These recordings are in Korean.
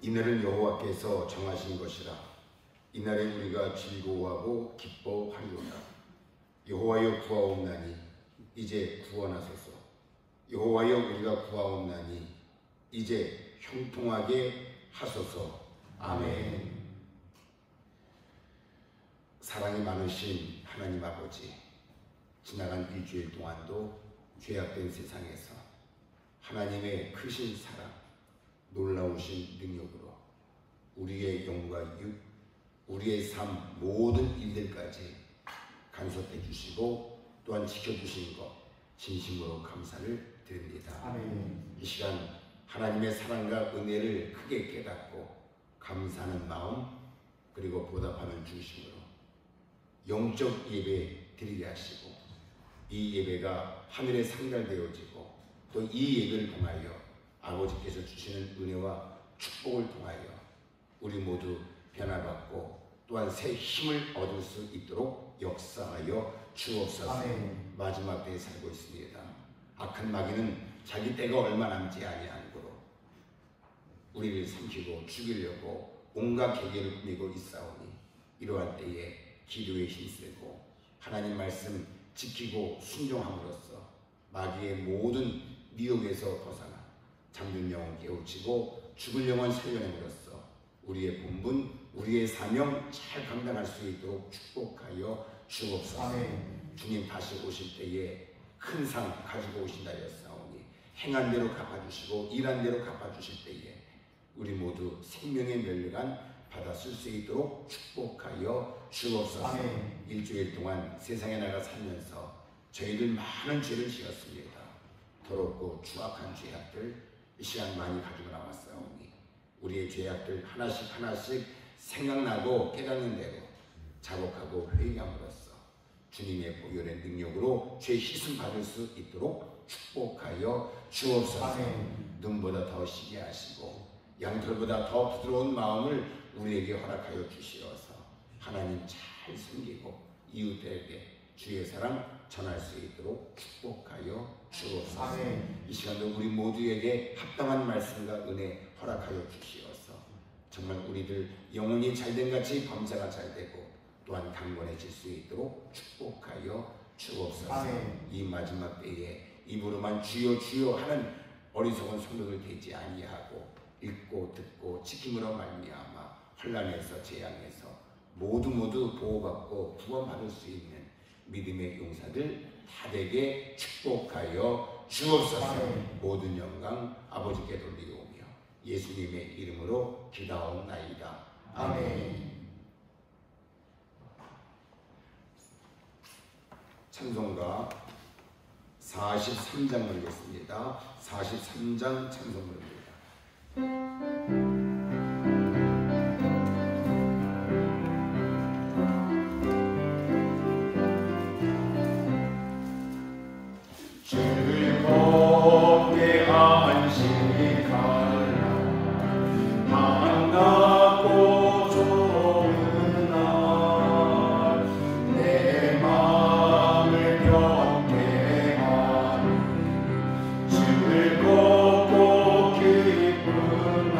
이날은 여호와께서 정하신 것이라. 이날에 우리가 즐거워하고 기뻐하리로다. 여호와여 구하옵나니 이제 구원하소서. 여호와여 우리가 구하옵나니 이제 형통하게 하소서. 아멘. 사랑이 많으신 하나님 아버지, 지나간 일주일 동안도 죄악된 세상에서 하나님의 크신 사랑, 놀라우신 능력으로 우리의 영과 육, 우리의 삶 모든 일들까지 간섭해 주시고 또한 지켜주신 것 진심으로 감사를 드립니다. 아멘. 이 시간 하나님의 사랑과 은혜를 크게 깨닫고 감사하는 마음, 그리고 보답하는 중심으로 영적 예배 드리게 하시고, 이 예배가 하늘에 상달되어지고 또 이 예배를 통하여 아버지께서 주시는 은혜와 축복을 통하여 우리 모두 변화받고 또한 새 힘을 얻을 수 있도록 역사하여 주옵소서. 아멘. 마지막 때에 살고 있습니다. 악한 마귀는 자기 때가 얼마 남지 아니하므로 우리를 삼키고 죽이려고 온갖 계계를 꾸미고 있사오니, 이러한 때에 기도에 힘쓰고 하나님 말씀 지키고 순종함으로써 마귀의 모든 미혹에서 벗어나 잠든 영혼 깨우치고 죽을 영혼 살려냄으로써 우리의 본분, 우리의 사명 잘 감당할 수 있도록 축복하여 주옵소서. 아멘. 주님 다시 오실 때에 큰 상 가지고 오신다 하였사오니 행한 대로 갚아주시고 일한 대로 갚아주실 때에 우리 모두 생명의 멸류관 받아 쓸 수 있도록 축복하여 주옵소서. 아멘. 일주일 동안 세상에 나가 살면서 저희들 많은 죄를 지었습니다. 더럽고 추악한 죄악들 이 시간 많이 가지고 나왔사오니 우리의 죄악들 하나씩 하나씩 생각나고 깨닫는 대로 자복하고 회개함으로써 주님의 보혈의 능력으로 죄 씻음 받을 수 있도록 축복하여 주옵소서. 아멘. 눈보다 더 시게 하시고 양털보다 더 부드러운 마음을 우리에게 허락하여 주시어서 하나님 잘 섬기고 이웃들에게 주의 사랑 전할 수 있도록 축복하여 주옵소서. 아멘. 이 시간도 우리 모두에게 합당한 말씀과 은혜 허락하여 주시어서 정말 우리들 영혼이 잘된 같이 범사가 잘되고 또한 강건해질 수 있도록 축복하여 주옵소서. 아멘. 이 마지막 때에 입으로만 주여 주여 하는 어리석은 성도들 되지 아니하고 읽고 듣고 지킴으로 말미암아 혼란에서 재앙에서 모두 보호받고 구원받을 수 있는 믿음의 용사들 다 되게 축복하여 주옵소서. 아멘. 모든 영광 아버지께 돌리오며 예수님의 이름으로 기도하옵나이다. 아멘. 찬송가 43장 부르겠습니다. 43장 찬송 부릅니다. 즐겁게 안식하라 반갑고 좋은 날 내 마음을 평게 하니 즐겁고 기쁜 날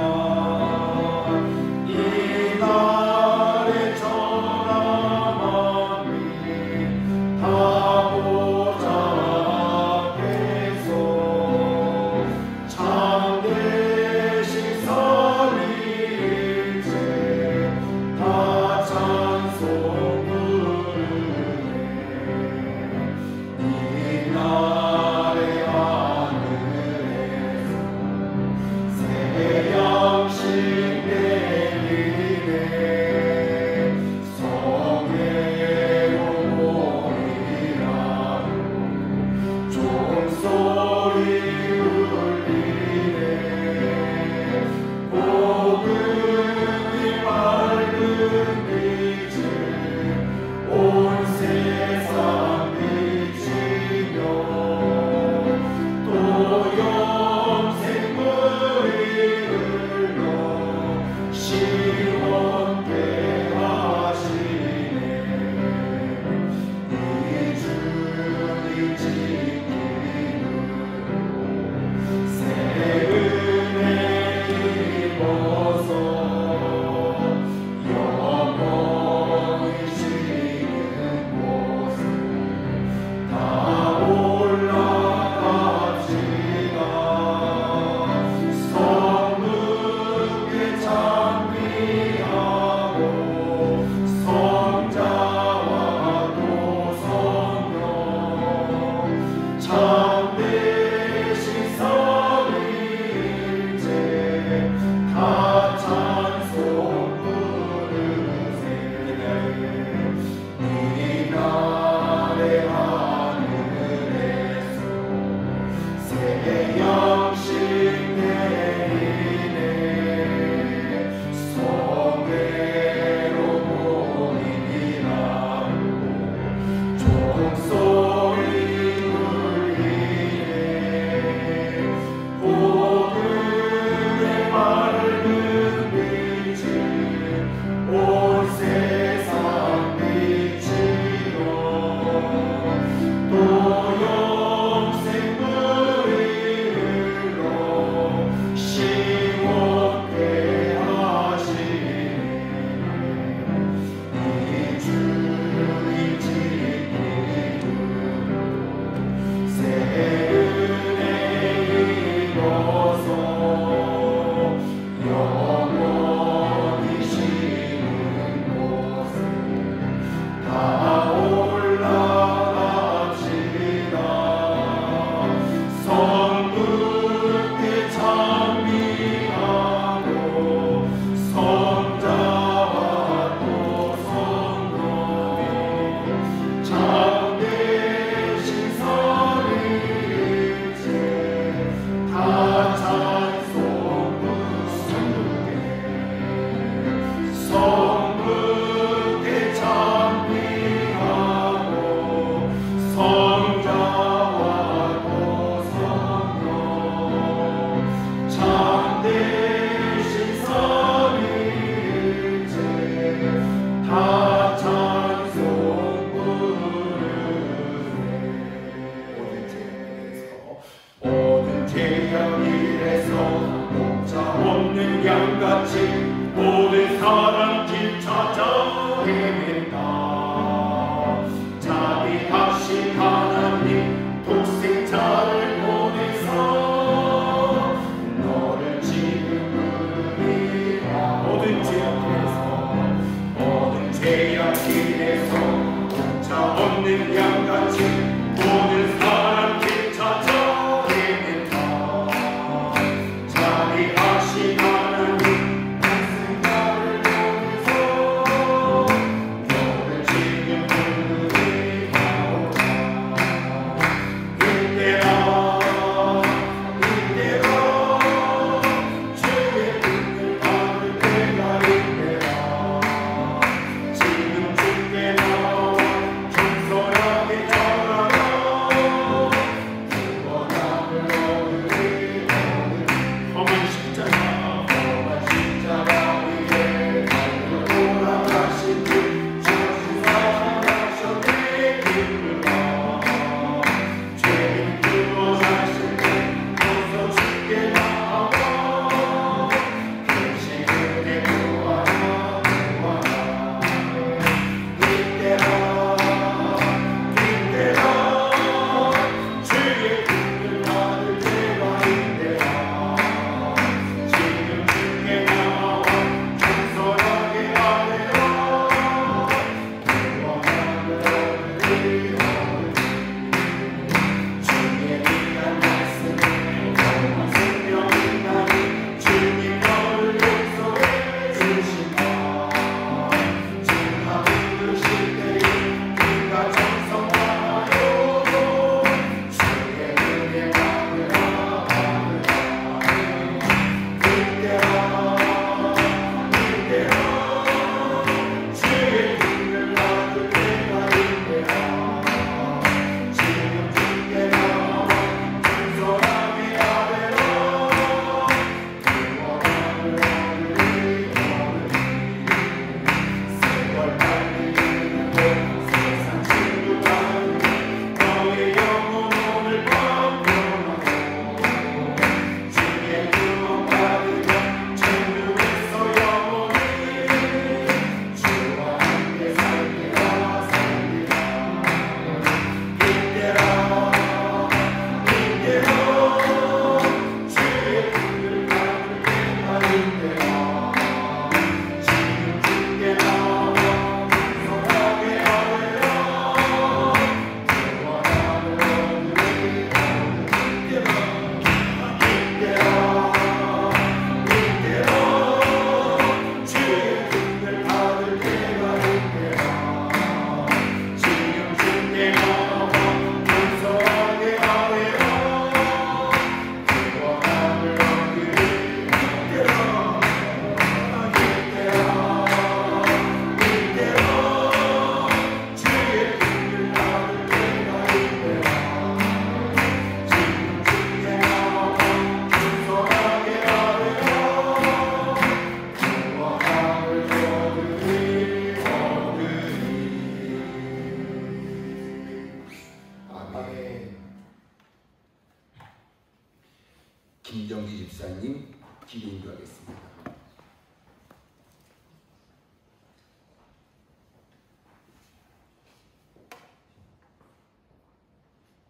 영신 내리네.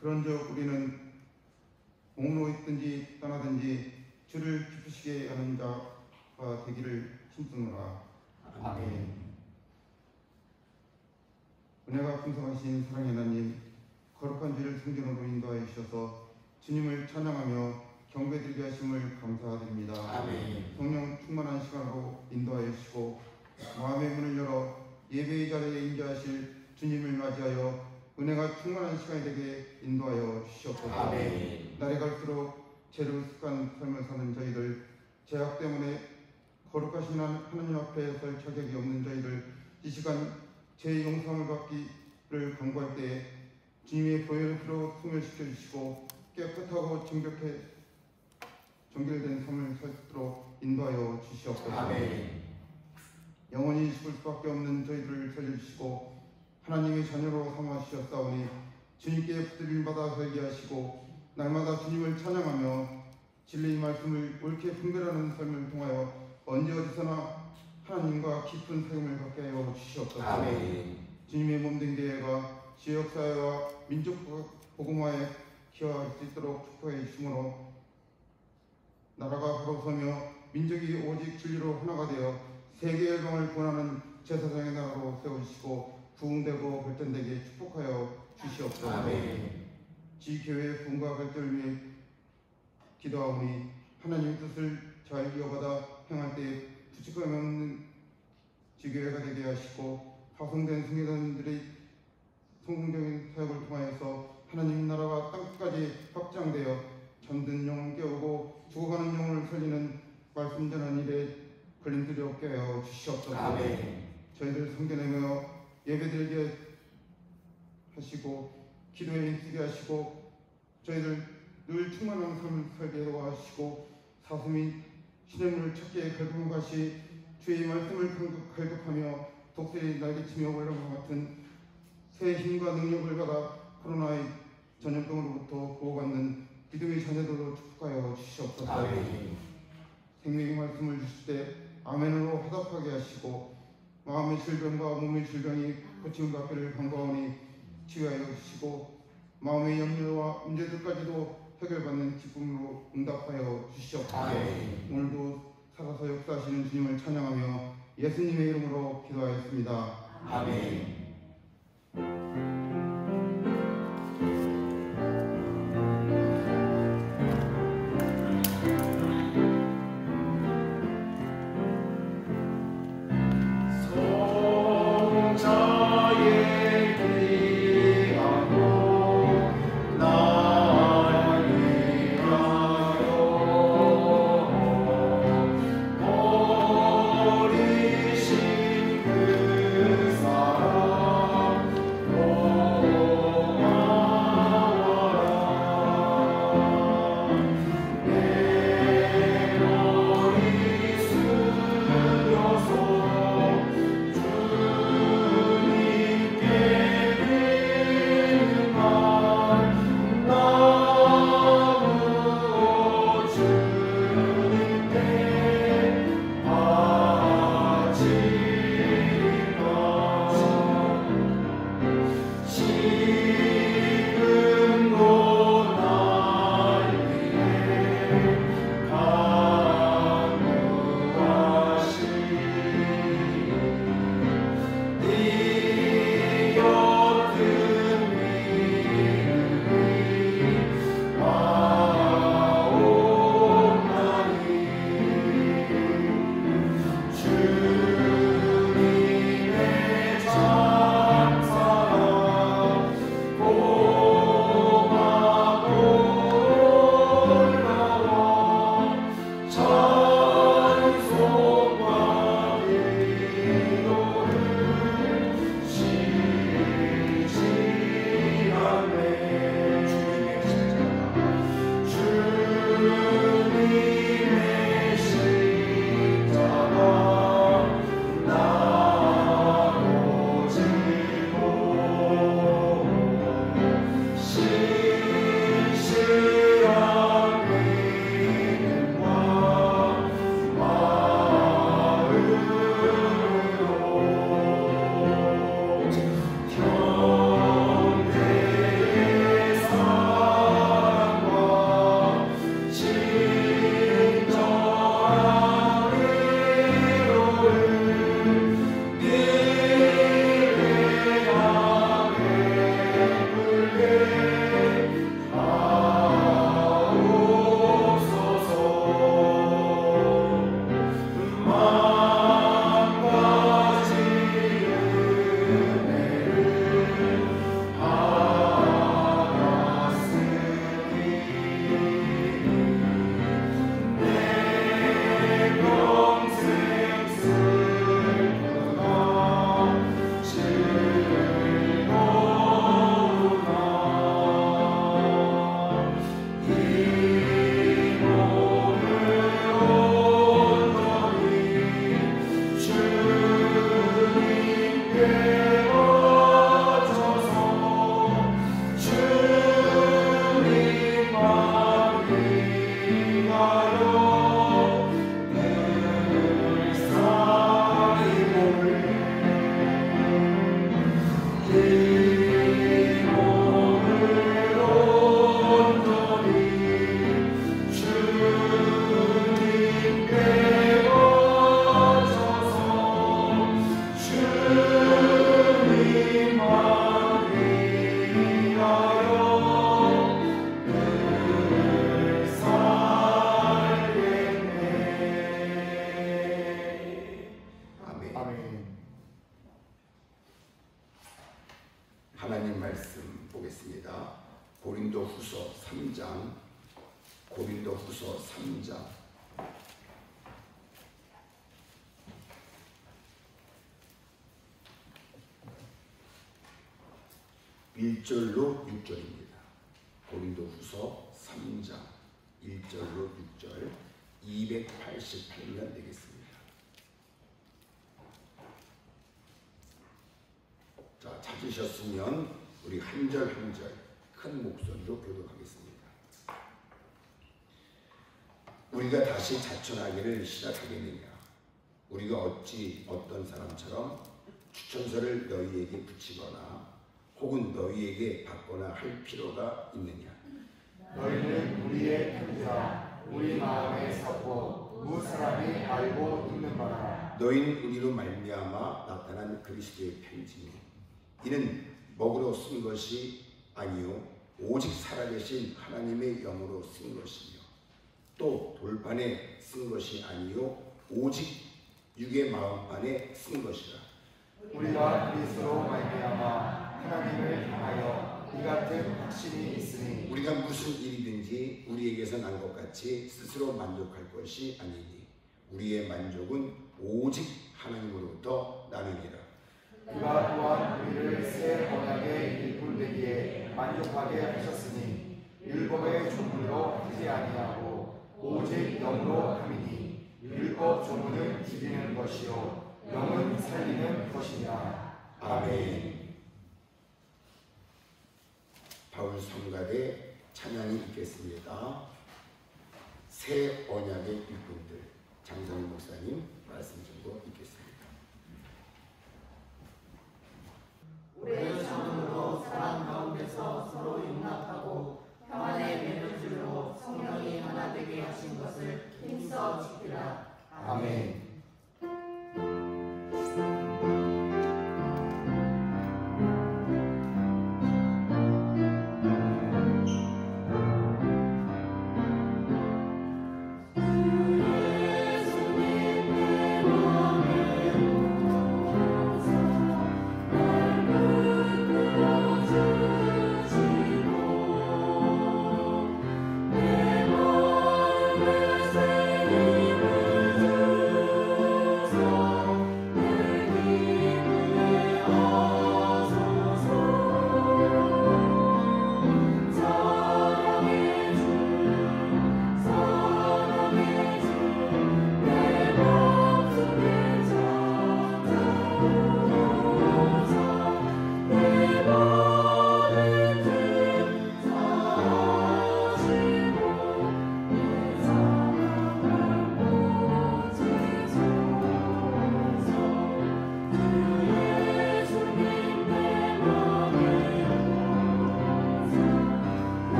그런즉 우리는 몸으로 있든지 떠나든지 주를 기쁘시게 하는 자가 되기를 힘쓰노라. 아멘. 은혜가 풍성하신 사랑의 하나님, 거룩한 주를 성전으로 인도하여 주셔서 주님을 찬양하며 경배드리게 하심을 감사드립니다. 아멘. 성령 충만한 시간으로 인도하여 주시고 마음의 문을 열어 예배의 자리에 임재하실 주님을 맞이하여 은혜가 충만한 시간이 되게 인도하여 주시옵소서. 아멘. 날이 갈수록 죄로 습관 삶을 사는 저희들, 죄악 때문에 거룩하신 하나님 앞에 설 자격이 없는 저희들, 이 시간 죄의 용서를 받기를 간구할 때에 주님의 보혈의 피로 소멸시켜 주시고 깨끗하고 정결된 삶을 살도록 인도하여 주시옵소서. 아멘. 영원히 죽을 수밖에 없는 저희들을 살려주시고 하나님의 자녀로 삼아 주셨사오니 주님께 붙들림 받아 살게 하시고 날마다 주님을 찬양하며 진리의 말씀을 옳게 분별하는 삶을 통하여 언제 어디서나 하나님과 깊은 사귐을 갖게 하여 주시옵소서. 아멘. 주님의 몸된 교회가 지역사회와 민족 복음화에 기여할 수 있도록 축복해 주심으로 나라가 바로 서며 민족이 오직 진리로 하나가 되어 세계 열방을 구원하는 제사장의 나라로 세워주시고 부흥되고 발전되게 축복하여 주시옵소서. 아멘. 지교회의 부흥과 발전을 위해 기도하오니 하나님의 뜻을 잘 이어받아 행할 때 부족함이 없는 지교회가 되게 하시고 파송된 승리단들의 성공적인 사역을 통하여서 하나님 나라가 땅끝까지 확장되어 잠든 영을 깨우고 죽어가는 영을 살리는 말씀 전한 일에 걸림돌이 없게 하여 주시옵소서. 아멘. 저희들 섬겨내며 예배드리게 하시고 기도에 힘쓰게 하시고 저희들 늘 충만한 삶을 살게 하시고 사슴이 시냇물을 찾기에 갈급한 것이 주의 말씀을 갈급하며 독수리 날개치며 올라간 것 같은 새 힘과 능력을 받아 코로나의 전염병으로부터 보호받는 믿음의 자녀들로 축복하여 주시옵소서. 아멘. 생명의 말씀을 주실 때 아멘으로 화답하게 하시고 마음의 질병과 몸의 질병이 고침을 받기를 간구하오니 치유하여 주시고 마음의 염려와 문제들까지도 해결받는 기쁨으로 응답하여 주시옵소서. 아멘. 오늘도 살아서 역사하시는 주님을 찬양하며 예수님의 이름으로 기도하였습니다. 아멘. 어리신 그 사랑 고린도후서 3장, 고린도후서 3장 1절로 6절입니다. 고린도후서 3장 1절로 6절 288면 되겠습니다. 자, 찾으셨으면 우리 한 절 한 절 큰 목소리로 교독하겠습니다. 우리가 다시 자천하기를 시작하겠느냐? 우리가 어찌 어떤 사람처럼 추천서를 너희에게 붙이거나 혹은 너희에게 받거나 할 필요가 있느냐? 너희는 우리의 편지라 우리 마음에 섞고 무 사람이 알고 있는 바라. 너희는 우리로 말미암아 나타난 그리스도의 편지니 이는 먹으로 쓴 것이 아니요 오직 살아계신 하나님의 영으로 쓴 것이며 또 돌판에 쓴 것이 아니요 오직 육의 마음판에 쓴 것이라. 우리가 그리스도로 말미암아 하나님을 향하여 이 같은 확신이 있으니 우리가 무슨 일이든지 우리에게서 난 것 같이 스스로 만족할 것이 아니니 우리의 만족은 오직 하나님으로부터 나느니라. 그가 또한 우리를 새 언약의 일꾼 되기에 만족하게 하셨으니 율법의 조문으로 하지 아니하고 오직 영으로 함이니 율법 조문은 죽이는 것이요 영은 살리는 것이니라. 아멘. 바울 성가대 찬양이 있겠습니다. 새 언약의 일꾼들 장성희 목사님 말씀 듣고 있겠습니다. 오랜 참음으로 사랑 가운데서 서로 용납하고 평안의 맺어줄로 성령이 하나 되게 하신 것을 힘써 지키라. 아멘. 예수님의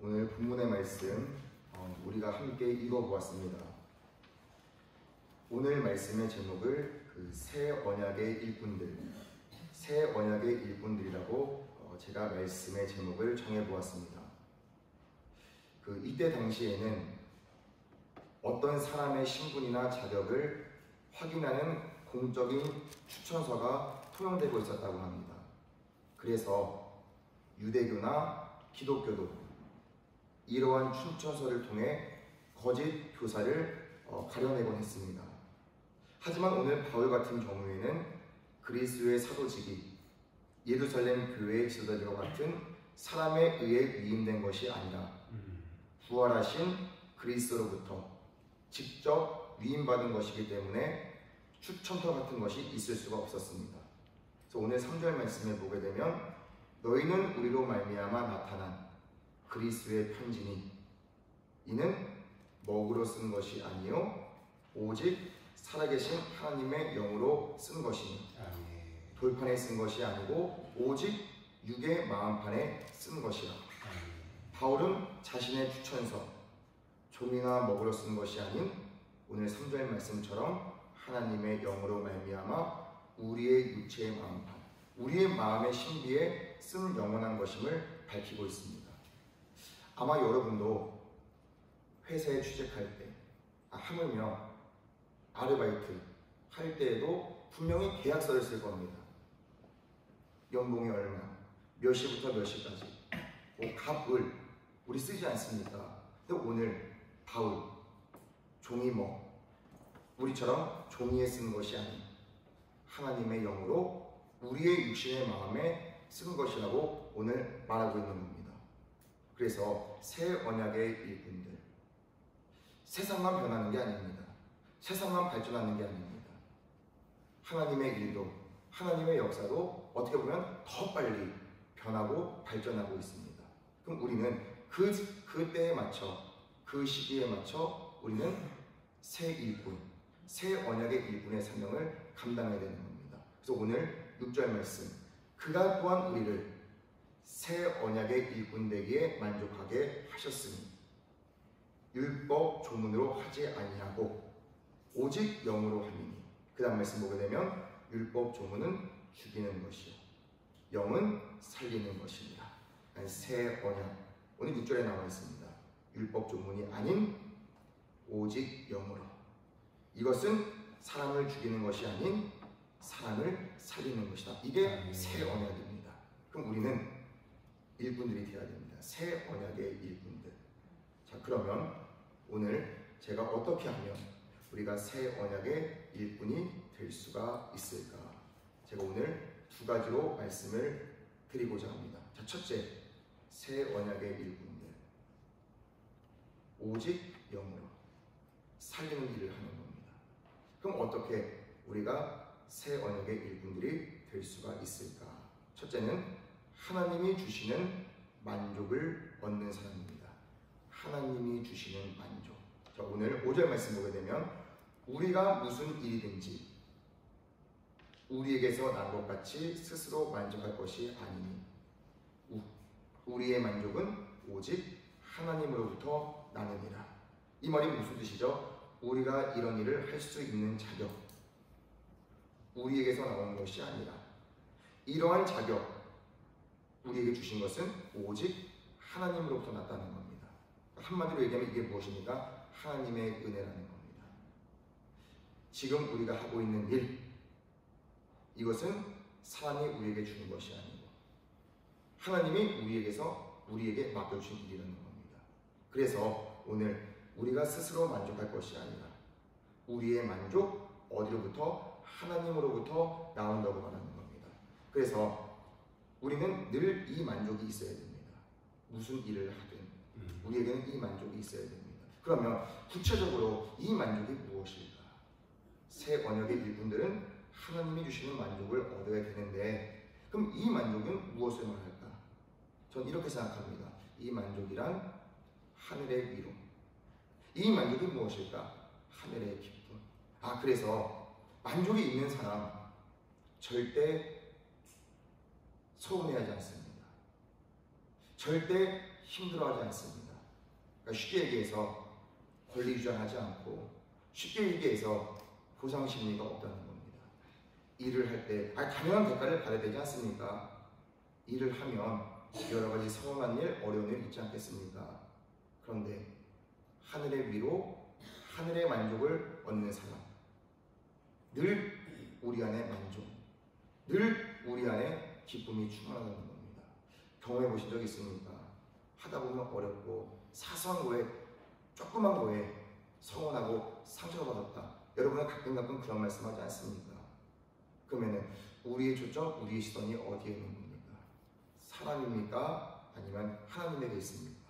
오늘 본문의 말씀 우리가 함께 읽어보았습니다. 오늘 말씀의 제목을 새 언약의 일꾼들, 새 언약의 일꾼들이라고 제가 말씀의 제목을 정해보았습니다. 이때 당시에는 어떤 사람의 신분이나 자격을 확인하는 공적인 추천서가 통용되고 있었다고 합니다. 그래서 유대교나 기독교도 이러한 추천서를 통해 거짓 교사를 가려내곤 했습니다. 하지만 오늘 바울 같은 경우에는 그리스도의 사도직이 예루살렘 교회의 지도자들과 같은 사람에 의해 위임된 것이 아니라 부활하신 그리스도로부터 직접 위임받은 것이기 때문에 추천서 같은 것이 있을 수가 없었습니다. 그래서 오늘 3절 말씀을 보게 되면 너희는 우리로 말미암아 나타난 그리스도의 편지니 이는 먹으로 쓴 것이 아니요 오직 살아계신 하나님의 영으로 쓴 것이니 돌판에 쓴 것이 아니고 오직 육의 마음판에 쓴 것이라. 바울은 자신의 추천서 종이나 먹으로 쓴 것이 아닌 오늘 3절 말씀처럼 하나님의 영으로 말미암아 우리의 육체의 마음판, 우리의 마음의 신비에 쓴 영원한 것임을 밝히고 있습니다. 아마 여러분도 회사에 취직할 때, 하물며 아르바이트 할 때에도 분명히 계약서를 쓸 겁니다. 연봉이 얼마, 몇 시부터 몇 시까지, 갑을 우리 쓰지 않습니까? 근데 오늘 바울, 종이 우리처럼 종이에 쓴 것이 아닌 하나님의 영으로 우리의 육신의 마음에 쓴 것이라고 오늘 말하고 있는 겁니다. 그래서 새 언약의 일꾼들, 세상만 변하는 게 아닙니다. 세상만 발전하는 게 아닙니다. 하나님의 일도, 하나님의 역사도 어떻게 보면 더 빨리 변하고 발전하고 있습니다. 그럼 우리는 그 때에 맞춰, 그 시기에 맞춰 우리는 새 일꾼, 새 언약의 일꾼의 사명을 감당해야 되는 겁니다. 그래서 오늘 6절 말씀, 그가 또한 우리를 새 언약의 일꾼 되기에 만족하게 하셨으니 율법 조문으로 하지 아니하고 오직 영으로 함이니. 그 다음 말씀 보게 되면 율법 조문은 죽이는 것이요 영은 살리는 것입니다. 새 언약, 오늘 6절에 나와 있습니다. 율법 조문이 아닌 오직 영으로. 이것은 사람을 죽이는 것이 아닌 사람을 살리는 것이다. 이게 새 언약입니다. 그럼 우리는 일꾼들이 되어야 됩니다. 새 언약의 일꾼들. 자, 그러면 오늘 제가 어떻게 하면 우리가 새 언약의 일꾼이 될 수가 있을까? 제가 오늘 두 가지로 말씀을 드리고자 합니다. 자, 첫째, 새 언약의 일꾼들. 오직 영으로 살리는 일을 하는 겁니다. 그럼 어떻게 우리가 새 언약의 일꾼들이 될 수가 있을까? 첫째는 하나님이 주시는 만족을 얻는 사람입니다. 하나님이 주시는 만족. 자, 오늘 5절 말씀 보게 되면 우리가 무슨 일이든지 우리에게서 난 것 같이 스스로 만족할 것이 아니니 우리의 만족은 오직 하나님으로부터 나느니라. 이 말이 무슨 뜻이죠? 우리가 이런 일을 할 수 있는 자격, 우리에게서 나오는 것이 아니라 이러한 자격 우리에게 주신 것은 오직 하나님으로부터 났다는 겁니다. 한마디로 얘기하면 이게 무엇입니까? 하나님의 은혜라는 겁니다. 지금 우리가 하고 있는 일, 이것은 사람이 우리에게 주는 것이 아니고 하나님이 우리에게 맡겨주신 일이라는 겁니다. 그래서 오늘 우리가 스스로 만족할 것이 아니라 우리의 만족 어디로부터? 하나님으로부터 나온다고 말하는 겁니다. 그래서 우리는 늘 이 만족이 있어야 됩니다. 무슨 일을 하든 우리에게는 이 만족이 있어야 됩니다. 그러면 구체적으로 이 만족이 무엇일까? 새 언약의 일꾼들은 하나님이 주시는 만족을 얻어야 되는데 그럼 이 만족은 무엇을 말할까? 전 이렇게 생각합니다. 이 만족이란 하늘의 위로. 이 만족이 무엇일까? 하늘의 기쁨. 그래서 만족이 있는 사람 절대 서운해하지 않습니다. 절대 힘들어하지 않습니다. 그러니까 쉽게 얘기해서 권리 주장하지 않고, 쉽게 얘기해서 보상 심리가 없다는 겁니다. 일을 할 때 당연한 대가를 받아야 되지 않습니까? 일을 하면 여러 가지 서운한 일, 어려운 일 있지 않겠습니까? 그런데 하늘의 위로, 하늘의 만족을 얻는 사람, 늘 우리 안에 만족, 늘 우리 안에 기쁨이 충만하다는 겁니다. 경험해 보신 적 있습니까? 하다 보면 어렵고 사소한 거에, 조그만 거에 서운하고 상처를 받았다. 여러분은 가끔 그런 말씀하지 않습니까? 그러면은 우리의 초점, 우리의 시선이 어디에 있는 겁니까? 사람입니까? 아니면 하나님에게 있습니까?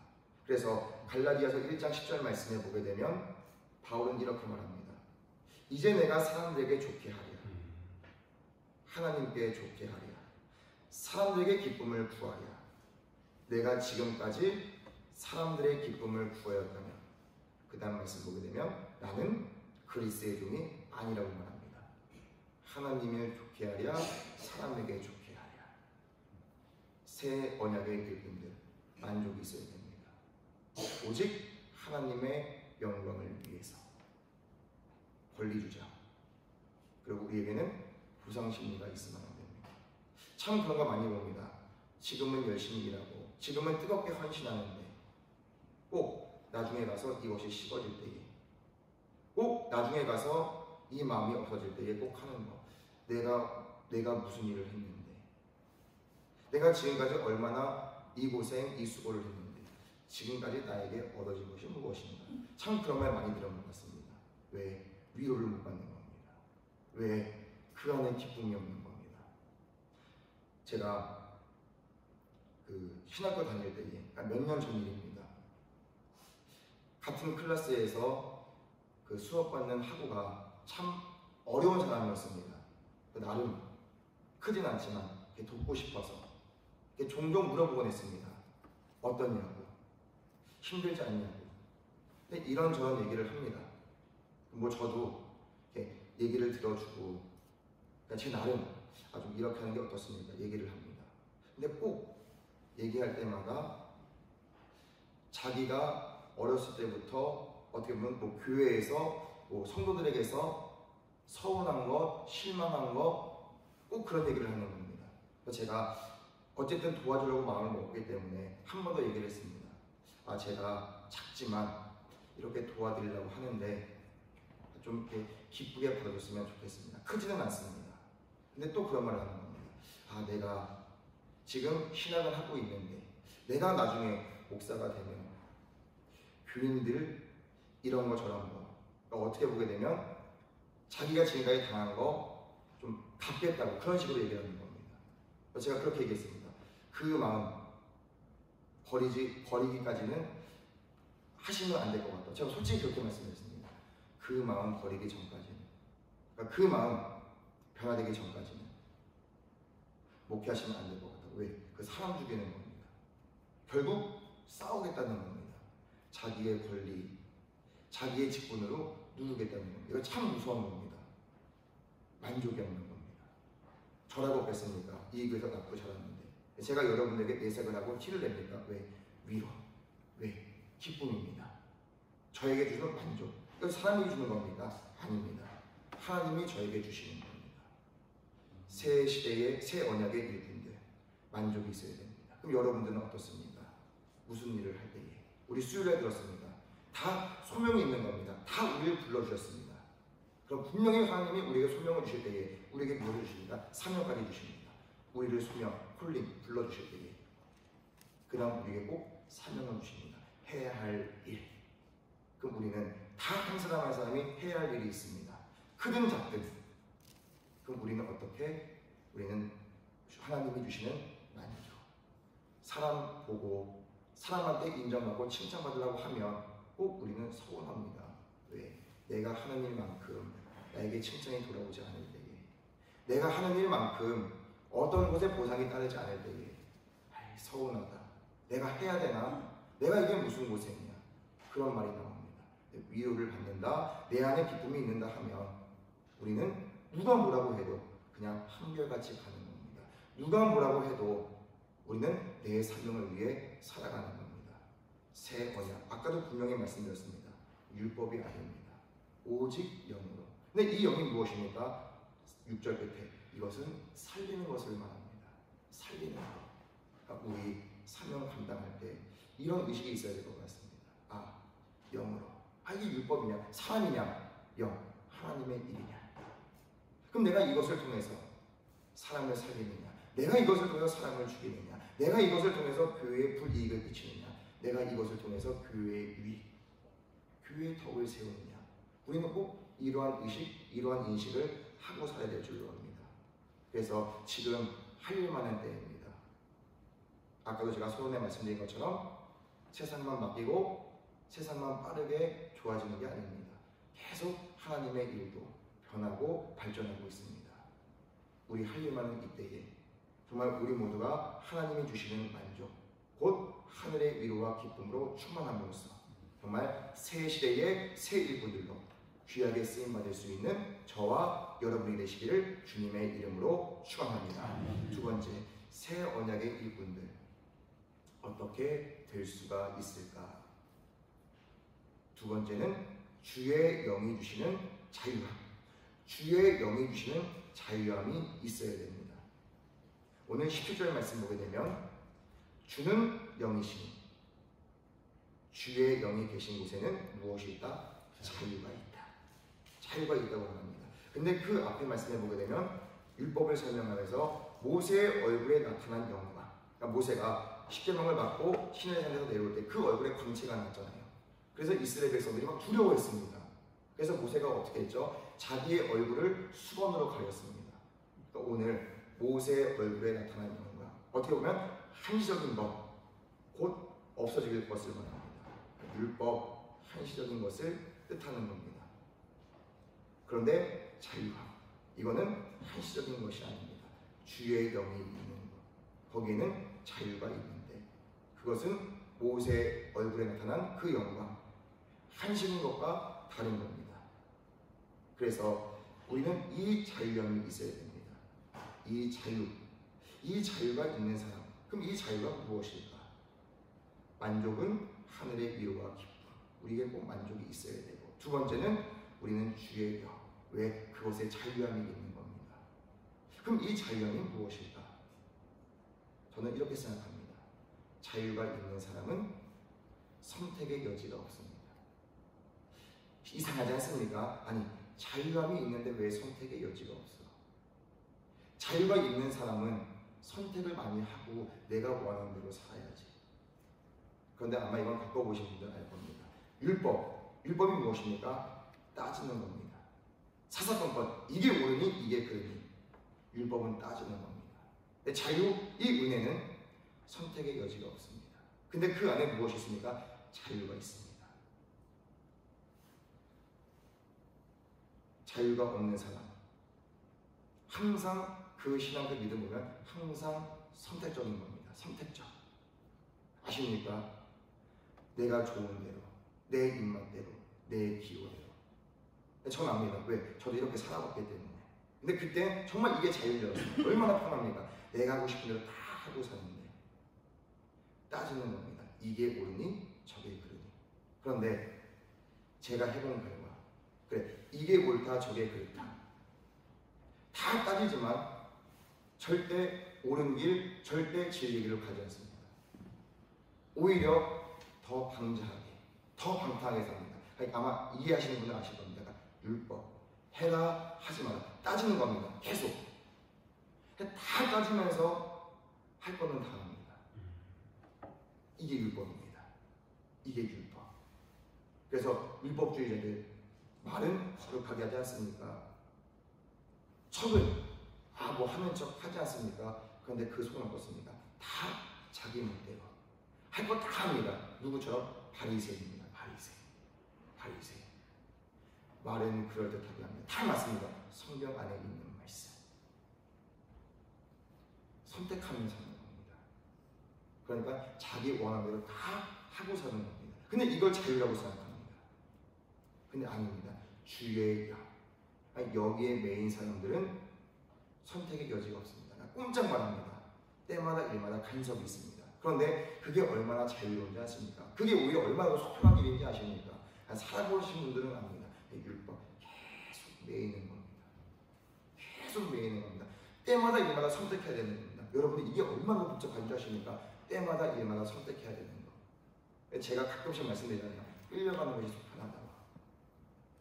그래서 갈라디아서 1장 10절 말씀에 보게 되면 바울은 이렇게 말합니다. 이제 내가 사람들에게 좋게 하랴, 하나님께 좋게 하랴, 사람들에게 기쁨을 구하랴. 내가 지금까지 사람들의 기쁨을 구하였다면, 그 다음 말씀 보게 되면 나는 그리스도의 종이 아니라고 말합니다. 하나님을 좋게 하랴, 사람에게 좋게 하랴. 새 언약의 일꾼들 만족이 있어야 됩니다. 오직 하나님의 영광을 위해서. 권리 주장, 그리고 우리에게는 보상 심리가 있으면 안 됩니다. 참 그런 거 많이 봅니다. 지금은 열심히 일하고, 지금은 뜨겁게 헌신하는데 꼭 나중에 가서 이것이 식어질 때에, 꼭 나중에 가서 이 마음이 없어질 때에 꼭 하는 거. 내가 무슨 일을 했는데, 내가 지금까지 얼마나 이 고생, 이 수고를 했는데 지금까지 나에게 얻어진 것이 무엇인가. 참 그런 말 많이 들은 것 같습니다. 왜 위로를 못 받는 겁니다. 왜 그 안에 기쁨이 없는 겁니다. 제가 그 신학교 다닐 때에, 몇 년 전 일입니다. 같은 클래스에서 그 수업받는 학우가 참 어려운 사람이었습니다. 나름 크진 않지만 돕고 싶어서 종종 물어보곤 했습니다. 어떠냐고, 힘들지 않냐고. 근데 이런저런 얘기를 합니다. 뭐 저도 이렇게 얘기를 들어주고, 제 나름 좀 이렇게 하는 게 어떻습니까? 얘기를 합니다. 근데 꼭 얘기할 때마다 자기가 어렸을 때부터 어떻게 보면 뭐 교회에서, 뭐 성도들에게서 서운한 것, 실망한 것, 꼭 그런 얘기를 하는 겁니다. 그래서 제가 어쨌든 도와주려고 마음을 먹기 때문에 한 번 더 얘기를 했습니다. 제가 작지만 이렇게 도와드리려고 하는데 좀 이렇게 기쁘게 받아줬으면 좋겠습니다. 크지는 않습니다. 근데 또 그런 말을 하는 겁니다. 내가 지금 신학을 하고 있는데 내가 나중에 목사가 되면 교인들 이런 거 저런 거, 그러니까 어떻게 보게 되면 자기가 지금까지 당한 거 좀 갚겠다고 그런 식으로 얘기하는 겁니다. 제가 그렇게 얘기했습니다. 그 마음 버리기까지는 하시면 안 될 것 같다. 제가 솔직히 그렇게 말씀드렸습니다. 그 마음 버리기 전까지는, 그러니까 그 마음 변화되기 전까지는 목회하시면 안 될 것 같다. 왜? 그 사람 죽이는 겁니다. 결국 싸우겠다는 겁니다. 자기의 권리, 자기의 직분으로 누르겠다는 겁니다. 이거 참 무서운 겁니다. 만족이 없는 겁니다. 저라고 그랬습니까? 이 교회에서 납도 잘하는데 제가 여러분에게 내색을 하고 티를 냅니까? 왜? 위로, 왜? 기쁨입니다. 저에게 주는 만족. 이거 사람이 주는 겁니까? 아닙니다. 하나님이 저에게 주시는 겁니다. 새 시대의 새 언약의 일꾼들 만족이 있어야 됩니다. 그럼 여러분들은 어떻습니까? 무슨 일을 할 때에 우리 수요일에 들었습니다. 다 소명이 있는 겁니다. 다 우리를 불러주셨습니다. 그럼 분명히 하나님이 우리에게 소명을 주실 때에 우리에게 무엇을 주십니까? 사명까지 주십니다. 우리를 소명, 콜링 불러주실 때에 그 다음 우리에게 꼭 사명을 주십니다. 해야 할 일. 그럼 우리는 다 한 사람 한 사람이 해야 할 일이 있습니다. 크든 작든. 그럼 우리는 어떻게? 우리는 하나님이 주시는 만족. 사람 보고 사람한테 인정받고 칭찬받으려고 하면 꼭 우리는 서운합니다. 왜? 내가 하는 일만큼 나에게 칭찬이 돌아오지 않을 때에, 내가 하는 일만큼 어떤 곳에 보상이 따르지 않을 때에 서운하다. 내가 해야 되나? 내가 이게 무슨 고생이야? 그런 말이 나옵니다. 위로를 받는다, 내 안에 기쁨이 있는다 하면 우리는 누가 뭐라고 해도 그냥 한결같이 가는 겁니다. 누가 뭐라고 해도 우리는 내 사명을 위해 살아가는 겁니다. 새 언약. 아까도 분명히 말씀드렸습니다. 율법이 아닙니다. 오직 영으로. 근데 이 영이 무엇입니까? 6절 끝에 이것은 살리는 것을 말합니다. 살리는 것. 그러니까 우리 사명 감당할 때 이런 의식이 있어야 될 것 같습니다. 아, 영으로. 아, 이게 율법이냐? 사람이냐? 영. 하나님의 일이냐? 그럼 내가 이것을 통해서 사람을 살리느냐? 내가 이것을 통해서 사람을 죽이느냐? 내가 이것을 통해서 교회에 불이익을 끼치느냐? 내가 이것을 통해서 교회의 유익, 교회의 덕을 세우느냐? 우리는 꼭 이러한 의식, 이러한 인식을 하고 살아야 될 줄로 압니다. 그래서 지금 할 일 많은 때입니다. 아까도 제가 서론에 말씀드린 것처럼 세상만 맡기고 세상만 빠르게 좋아지는 게 아닙니다. 계속 하나님의 일도 변하고 발전하고 있습니다. 우리 할 일 많은 이때에 정말 우리 모두가 하나님이 주시는 만족, 곧 하늘의 위로와 기쁨으로 충만함으로써 정말 새 시대의 새 일꾼들로 귀하게 쓰임받을 수 있는 저와 여러분이 되시기를 주님의 이름으로 축원합니다. 두 번째, 새 언약의 일꾼들 어떻게 될 수가 있을까? 두 번째는 주의 영이 주시는 자유함. 주의 영이 주시는 자유함이 있어야 됩니다. 오늘 17절 말씀 보게 되면 주는 영이시니 주의 영이 계신 곳에는 무엇이 있다? 자유가 있다. 자유가 있다고 합니다. 근데 그 앞에 말씀해 보게 되면 율법을 설명하면서 모세의 얼굴에 나타난 영광. 그러니까 모세가 십계명을 받고 시내 산에서 내려올 때 그 얼굴에 광채가 났잖아요. 그래서 이스라엘 백성들이 막 두려워했습니다. 그래서 모세가 어떻게 했죠? 자기의 얼굴을 수건으로 가렸습니다. 그러니까 오늘 모세의 얼굴에 나타난 영광, 어떻게 보면 한시적인 것, 곧 없어질 것을 말합니다. 율법, 한시적인 것을 뜻하는 겁니다. 그런데 자유함, 이거는 한시적인 것이 아닙니다. 주의 영이 있는 것, 거기에는 자유가 있는데 그것은 모세의 얼굴에 나타난 그 영광, 한시인 것과 다른 겁니다. 그래서 우리는 이 자유함이 있어야 됩니다. 이 자유가 있는 사람. 그럼 이 자유가 무엇일까? 만족은 하늘의 위로와 기쁨. 우리에게 꼭 만족이 있어야 되고, 두 번째는 우리는 주의 영. 왜? 그것에 자유함이 있는 겁니다. 그럼 이 자유함이 무엇일까? 저는 이렇게 생각합니다. 자유가 있는 사람은 선택의 여지가 없습니다. 이상하지 않습니까? 아니, 자유함이 있는데 왜 선택의 여지가 없어? 자유가 있는 사람은 선택을 많이 하고 내가 원하는 대로 살아야지. 그런데 아마 이건 겪어보신 분들 알 겁니다. 율법이 무엇입니까? 따지는 겁니다. 사사건건, 이게 옳으니 이게 그르니. 율법은 따지는 겁니다. 근데 자유, 이 은혜는 선택의 여지가 없습니다. 근데 그 안에 무엇이 있습니까? 자유가 있습니다. 자유가 없는 사람, 항상 그 신앙을 믿어보면 항상 선택적인 겁니다. 선택적. 아십니까? 내가 좋은 대로, 내 입맛대로, 내 기호대로. 저는 압니다. 왜? 저도 이렇게 살아왔기 때문에. 근데 그때 정말 이게 자유인 줄 알았어요. 얼마나 편합니까? 내가 하고 싶은 대로 다 하고 사는데 따지는 겁니다. 이게 옳으니 저게 그르니. 그런데 제가 해본 결과, 그래, 이게 옳다 저게 그렇다 다 따지지만 절대 옳은 길, 절대 진리의 길로 가지 않습니다. 오히려 더 방자하게, 더 방탕하게 삽니다. 아마 이해하시는 분은 아실 겁니다. 율법, 해라, 하지 마라, 따지는 겁니다. 계속 다 따지면서 할 거는 다 합니다. 이게 율법입니다. 이게 율법. 그래서 율법주의자들 말은 거룩하게 하지 않습니까? 척은 뭐 하는 척 하지 않습니까? 그런데 그 속은 어떻습니까? 다 자기 멋대로 할 거 다 합니다. 누구처럼? 바리새인입니다. 바리새인. 말은 그럴듯하게 합니다. 다 맞습니다. 성경 안에 있는 말씀. 선택하면서 하는 겁니다. 그러니까 자기 원하는 대로 다 하고 사는 겁니다. 근데 이걸 자유라고 생각합니다. 근데 아닙니다. 주의 영. 여기에 메인 사람들은 선택의 여지가 없습니다. 꼼짝 말합니다. 때마다 일마다 간섭이 있습니다. 그런데 그게 얼마나 자유로운지 아십니까? 그게 오히려 얼마나 속편한 일인지 아십니까? 살아보신 분들은 압니다. 율법 계속 매이는 겁니다. 계속 매이는 겁니다. 때마다 일마다 선택해야 되는 겁니다. 여러분이 이게 얼마나 복잡한지 아십니까? 때마다 일마다 선택해야 되는 거. 제가 가끔씩 말씀드리잖아요. 끌려가는 것이 속편하다고.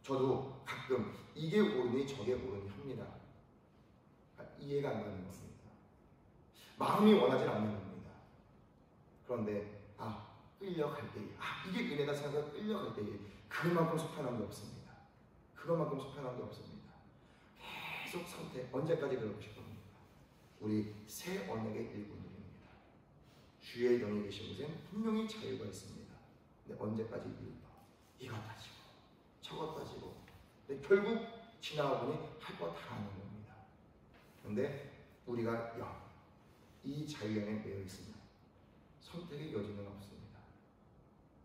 저도 가끔 이게 옳으니 저게 옳으니 합니다. 이해가 안 가는 것입니다. 마음이 원하지 않는 겁니다. 그런데 끌려갈 때에 이게 은혜다 생각하고 끌려갈 때에 그만큼 속편한 게 없습니다. 그것만큼 속편한 게 없습니다. 계속 선택. 언제까지 그러실 겁니까? 우리 새 언약의 일꾼들입니다. 주의 영에 계신 곳엔 분명히 자유가 있습니다. 근데 언제까지 이것 따지고 저것 따지고 근데 결국 지나가 보니 할 거 다 하는 겁니다. 근데 우리가 이 자유 안에 매여 있으면 선택의 여지는 없습니다.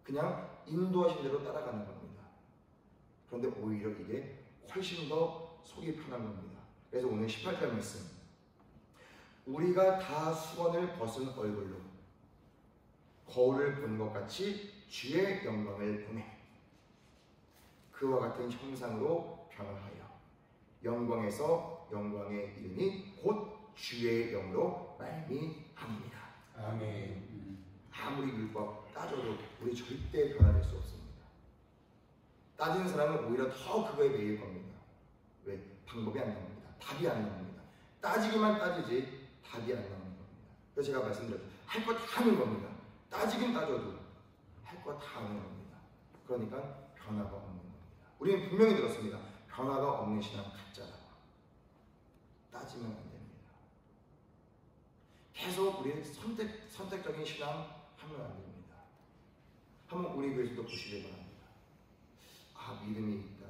그냥 인도하신 대로 따라가는 겁니다. 그런데 오히려 이게 훨씬 더 속이 편한 겁니다. 그래서 오늘 18절 말씀, 우리가 다 수건을 벗은 얼굴로 거울을 본 것 같이 주의 영광을 보매 그와 같은 형상으로 변화하여 영광에서 영광에 이르니 곧 주의 영으로 말미암습니다. 아멘. 아무리 율법 따져도 우리 절대 변화될 수 없습니다. 따지는 사람은 오히려 더 그거에 매일 겁니다. 왜? 방법이 안 나옵니다. 답이 안 나옵니다. 따지기만 따지지 답이 안 나오는 겁니다. 그래서 제가 말씀드렸죠. 할 거 다 하는 겁니다. 따지긴 따져도 할 거 다 하는 겁니다. 그러니까 변화가 없는 겁니다. 우리는 분명히 들었습니다. 변화가 없는 신앙 가짜라고. 따지면 안 됩니다. 계속 우리 선택적인 신앙 하면 안 됩니다. 한번 우리 교회에서도 보시길 바랍니다. 믿음이 있다.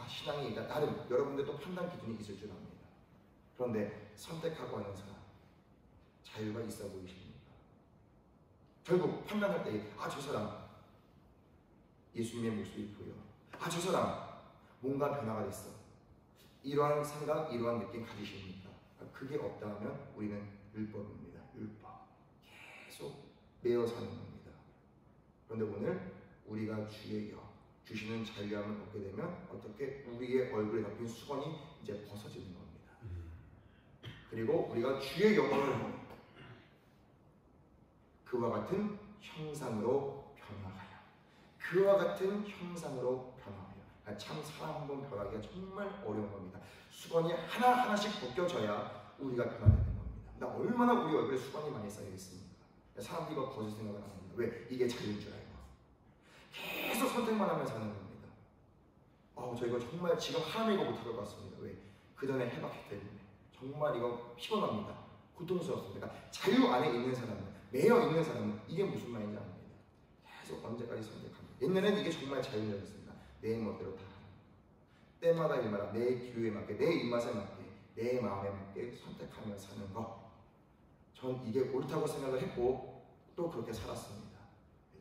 신앙이 있다. 나름 여러분들도 판단 기준이 있을 줄 압니다. 그런데 선택하고 하는 사람 자유가 있어 보이십니까? 결국 판단할 때 저 사람 예수님의 모습이 보여. 저 사람 뭔가 변화가 됐어. 이러한 생각, 이러한 느낌 가지십니까? 그게 없다 하면 우리는 율법입니다. 율법. 계속 매어 사는 겁니다. 그런데 오늘 우리가 주의 영, 주시는 자유함을 얻게 되면 어떻게 우리의 얼굴에 덮인 수건이 이제 벗어지는 겁니다. 그리고 우리가 주의 영광을 그와 같은 형상으로 변화하여 그와 같은 형상으로 변화하여 참 사람 한 번 변하기가 정말 어려운 겁니다. 수건이 하나하나씩 벗겨져야 우리가 변화되는 겁니다. 나 얼마나 우리 얼굴에 수건이 많이 쌓여있습니까? 사람들이 이거 거짓 생각을 합니다. 왜? 이게 자유인 줄 알고 계속 선택만 하면 사는 겁니다. 저 이거 정말 지금 하나도 이거 못할 것 같습니다. 왜? 그 전에 해봤기 때문에 정말 이거 피곤합니다. 고통스럽습니다. 자유 안에 있는 사람은, 매여 있는 사람은 이게 무슨 말인지 압니다. 계속 언제까지 선택합니다. 옛날에는 이게 정말 자유였습니다. 내 멋대로 다 하는 때마다 일마다 내 기호에 맞게, 내 입맛에 맞게, 내 마음에 맞게 선택하며 사는 것. 전 이게 옳다고 생각을 했고 또 그렇게 살았습니다.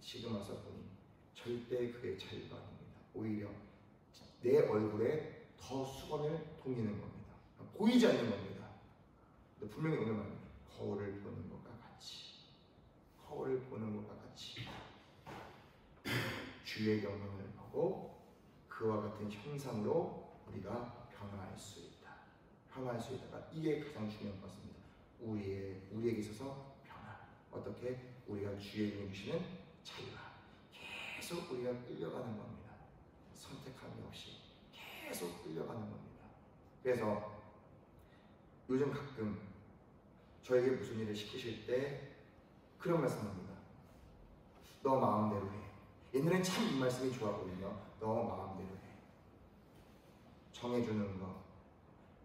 지금 와서 보니 절대 그게 자유가 아닙니다. 오히려 내 얼굴에 더 수건을 동이는 겁니다. 보이지 않는 겁니다. 근데 분명히 오늘 말입니다. 거울을 보는 것과 같이, 거울을 보는 것과 같이 주의 영광을 보고 그와 같은 형상으로 우리가 변화할 수 있다. 변화할 수 있다가 이게 가장 중요한 것 같습니다. 우리에게 있어서 변화. 어떻게? 우리가 주의 영이 주시는 자유가 계속 우리가 끌려가는 겁니다. 선택함이 없이 계속 끌려가는 겁니다. 그래서 요즘 가끔 저에게 무슨 일을 시키실 때 그런 말씀합니다. 너 마음대로 해. 옛날엔 참 이 말씀이 좋았거든요. 너 마음대로 해. 정해주는 거,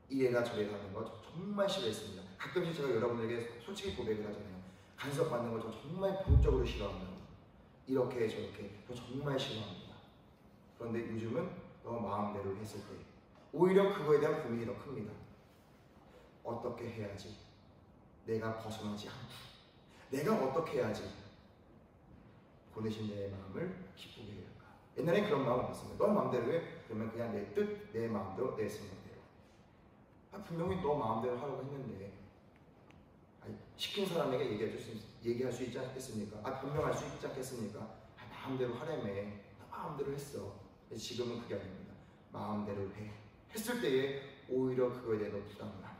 이래라 저래라 하는 거 저 정말 싫어했습니다. 가끔씩 제가 여러분에게 솔직히 고백을 하잖아요. 간섭받는 거 저 정말 본적으로 싫어합니다. 이렇게 저렇게 저 정말 싫어합니다. 그런데 요즘은 너 마음대로 했을 때 오히려 그거에 대한 고민이 더 큽니다. 어떻게 해야지 내가 벗어나지 않고, 내가 어떻게 해야지 보내신 내 마음을 기쁘게 해야 할까. 옛날엔 그런 마음 없었습니다. 너 마음대로 해. 그러면 그냥 내 뜻, 내 마음대로, 내 생각대로. 분명히 너 마음대로 하라고 했는데 시킨 사람에게 얘기할 수 있지 않겠습니까? 변명할 수 있지 않겠습니까? 마음대로 하라며. 나 마음대로 했어. 근데 지금은 그게 아닙니다. 마음대로 해. 했을 때에 오히려 그거에 대한 부담감.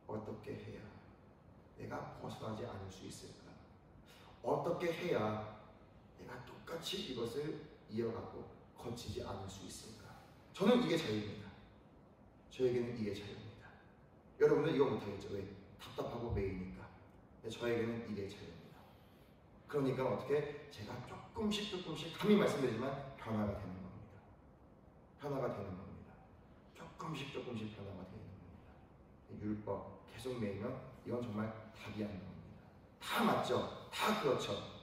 어떻게 해야 내가 벗어나지 않을 수 있을까? 어떻게 해야 내가 똑같이 이것을 이어가고 거치지 않을 수 있을까? 저는 이게 자유입니다. 저에게는 이게 자유입니다. 여러분들 이거 못하겠죠? 왜? 답답하고 매이니까. 근데 저에게는 이게 자유입니다. 그러니까 어떻게 제가 조금씩 감히 말씀드리지만 변화가 되는 겁니다. 변화가 되는 겁니다. 조금씩 변화가 되는 겁니다. 율법 계속 매이면 이건 정말 답이 아닌 겁니다. 다 맞죠? 다 그렇죠.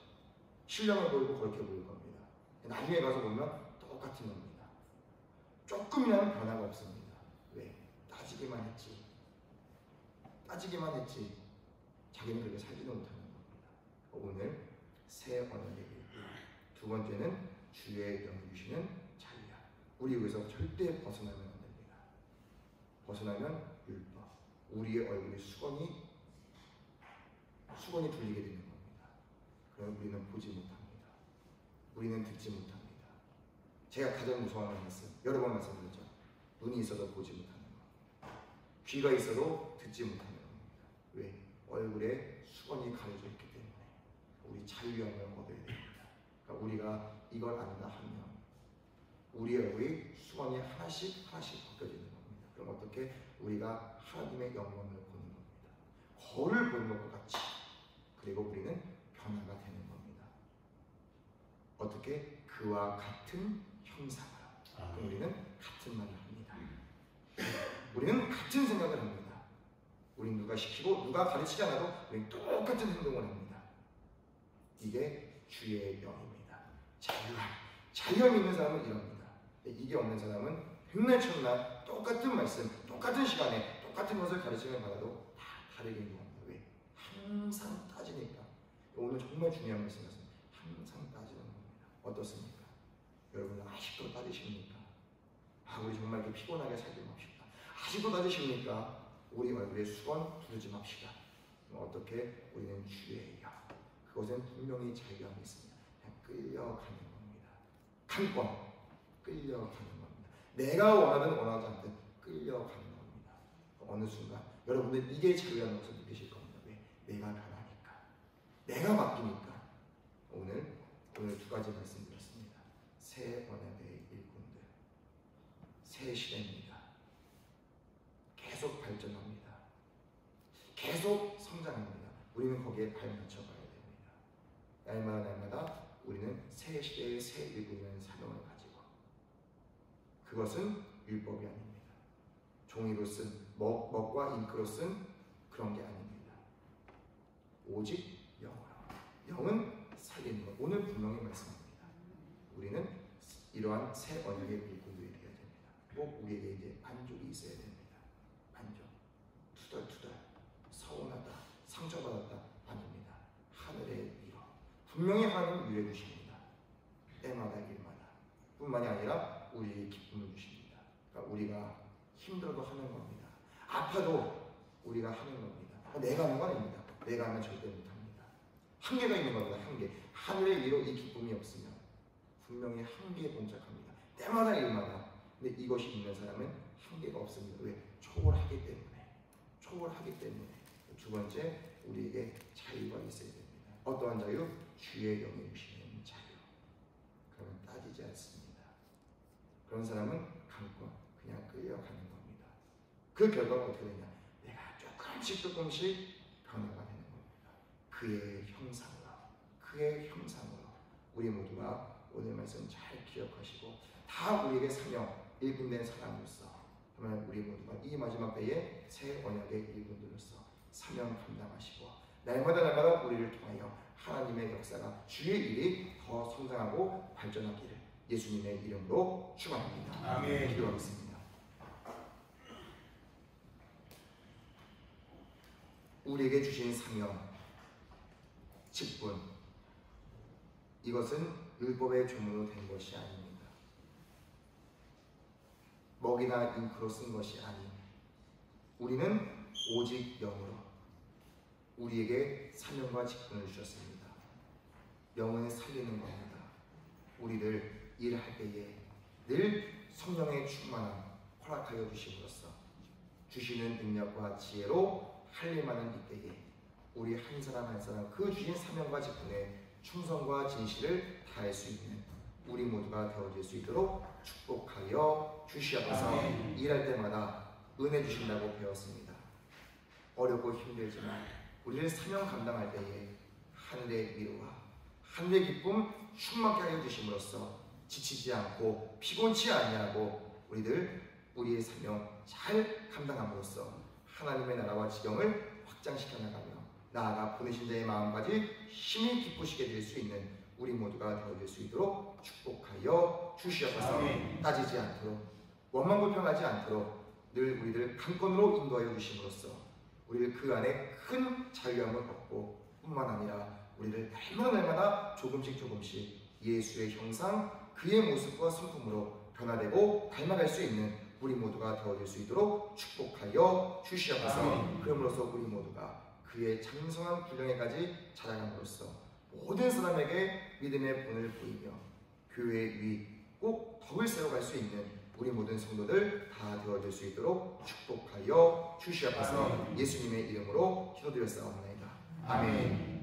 신령해 보이고 거룩해 보일 겁니다. 나중에 가서 보면 똑같은 겁니다. 조금이라는 변화가 없습니다. 왜? 따지기만 했지. 자기는 그렇게 살지도 못하는 겁니다. 오늘 새 언어의 율법. 두 번째는 주의 영이 주시는 자유야. 우리 여기서 절대 벗어나면 안 됩니다. 벗어나면 율법. 우리의 얼굴에 수건이 둘리게 되는 겁니다. 그럼 우리는 보지 못합니다. 우리는 듣지 못합니다. 제가 가장 무서워하는 말씀, 여러 번 말씀드렸죠. 눈이 있어도 보지 못하는 겁니다. 귀가 있어도 듣지 못하는 겁니다. 왜? 얼굴에 수건이 가려져 있기 때문에. 우리 자유함을 얻어야 됩니다. 그러니까 우리가 이걸 안다 하면 우리의 얼굴이 수건이 하나씩 벗겨지는 겁니다. 그럼 어떻게? 우리가 하나님의 영광을 보는 겁니다. 거울을 보는 것과 같이. 그리고 우리는 변화가 되는 겁니다. 어떻게? 그와 같은 형상으로. 그럼 우리는 같은 말을 합니다. 우리는 같은 생각을 합니다. 우리는 누가 시키고 누가 가르치지 않아도 우리는 똑같은 행동을 합니다. 이게 주의 영입니다. 자유함이 있는 사람은 이럽니다. 이게 없는 사람은 백날 첫날 똑같은 말씀, 똑같은 시간에 똑같은 것을 가르침을 받아도 다 다르게 행동합니다. 왜? 항상 따지니까. 오늘 정말 중요한 말씀이었습니다. 항상 따지는 겁니다. 어떻습니까? 여러분 아직도 따지십니까? 우리 정말 이렇게 피곤하게 살지 맙시다. 아직도 따지십니까? 우리 얼굴에 수건 두르지 맙시다. 어떻게? 우리는 주의 영. 그것은 분명히 자유함이 있습니다. 그냥 끌려가는 겁니다. 강권 끌려가는 겁니다. 내가 원하든 원하지 않든 끌려가는 겁니다. 어느 순간 여러분들 이게 자유라는 것을 느끼실 겁니다. 왜? 내가 변하니까. 내가 바뀌니까. 오늘 두 가지 말씀드렸습니다. 새 언약의 일꾼들. 새 시대입니다. 계속 발전합니다. 계속 성장합니다. 우리는 거기에 발맞춰 가야 됩니다. 날마다 우리는 새 시대의 새 일꾼이라는 사명을 가지고 그것은 율법이 아닙니다. 종이로 쓴 먹과 잉크로 쓴 그런 게 아닙니다. 오직 영으로. 영은 살리는 것. 오늘 분명히 말씀합니다. 우리는 이러한 새 언약의 일꾼들이 되어야 됩니다. 꼭 우리에게 이제 만족이 있어야 됩니다. 만족. 투덜투덜 서운하다, 상처받았다 아닙니다. 하늘의 위로. 분명히 하나님은 위로해 주십니다. 때마다 일마다. 뿐만이 아니라 우리에게 기쁨을 주십니다. 그러니까 우리가 힘들어도 하는 겁니다. 아파도 우리가 하는 겁니다. 내가 하는 건 아닙니다. 내가 하면 절대 못합니다. 한계가 있는 겁니다. 한계. 하늘의 위로 이 기쁨이 없으면 분명히 한계에 봉착합니다. 때마다 일마다. 근데 이것이 있는 사람은 한계가 없습니다. 왜? 초월하기 때문에. 두 번째, 우리에게 자유가 있어야 됩니다. 어떠한 자유? 주의 영이 주시는 자유. 그러면 따지지 않습니다. 그런 사람은 강권, 그냥 끌려가는 겁니다. 그 결과가 어떻게 되냐? 내가 조금씩 변화가 되는 겁니다. 그의 형상으로 우리 모두가 오늘 말씀 잘 기억하시고 다 우리에게 사명, 일꾼된 사람으로서 그러면 우리 모두가 이 마지막 때에 새 언약의 일꾼들로서 사명 감당하시고 날마다 우리를 통하여 하나님의 역사가 주의 일이 더 성장하고 발전하기를 예수님의 이름으로 축원합니다. 아멘. 기도하겠습니다. 우리에게 주신 사명, 직분, 이것은 율법의 조문으로 된 것이 아닙니다. 먹이나 잉크로 쓴 것이 아닌 우리는 오직 영으로 우리에게 사명과 직분을 주셨습니다. 영혼을 살리는 겁니다. 우리를 일할 때에 늘 성령의 충만함 허락하여 주심으로써 주시는 능력과 지혜로 할 일만은 이때에 우리 한 사람 한 사람 그 주신 사명과 직분에 충성과 진실을 다할 수 있는 우리 모두가 되어질 수 있도록 축복하여 주시옵소서. 일할 때마다 은혜 주신다고 배웠습니다. 어렵고 힘들지만 우리를 사명 감당할 때에 하늘의 위로와 하늘의 기쁨 충만케 하여 주심으로써 지치지 않고 피곤치 아니하고 우리의 사명 잘 감당함으로써 하나님의 나라와 지경을 확장시켜 나가며 나아가 보내신 자의 마음까지 심히 기쁘시게 될 수 있는 우리 모두가 되어질 수 있도록 축복하여 주시옵소서. 따지지 않도록 원망불평하지 않도록 늘 우리를 강권으로 인도하여 주심으로써 우리를 그 안에 큰 자유함을 얻고 뿐만 아니라 우리를 날마다 조금씩 예수의 형상 그의 모습과 성품으로 변화되고 닮아갈 수 있는 우리 모두가 되어질 수 있도록 축복하여 주시옵소서. 그럼으로써 우리 모두가 그의 장성한 분량에까지 자라감으로써 모든 사람에게 믿음의 본을 보이며 교회의 위 꼭 덕을 세워갈 수 있는 우리 모든 성도들 다 되어질 수 있도록 축복하여 주시옵소서. 예수님의 이름으로 기도드렸사옵나이다. 아멘.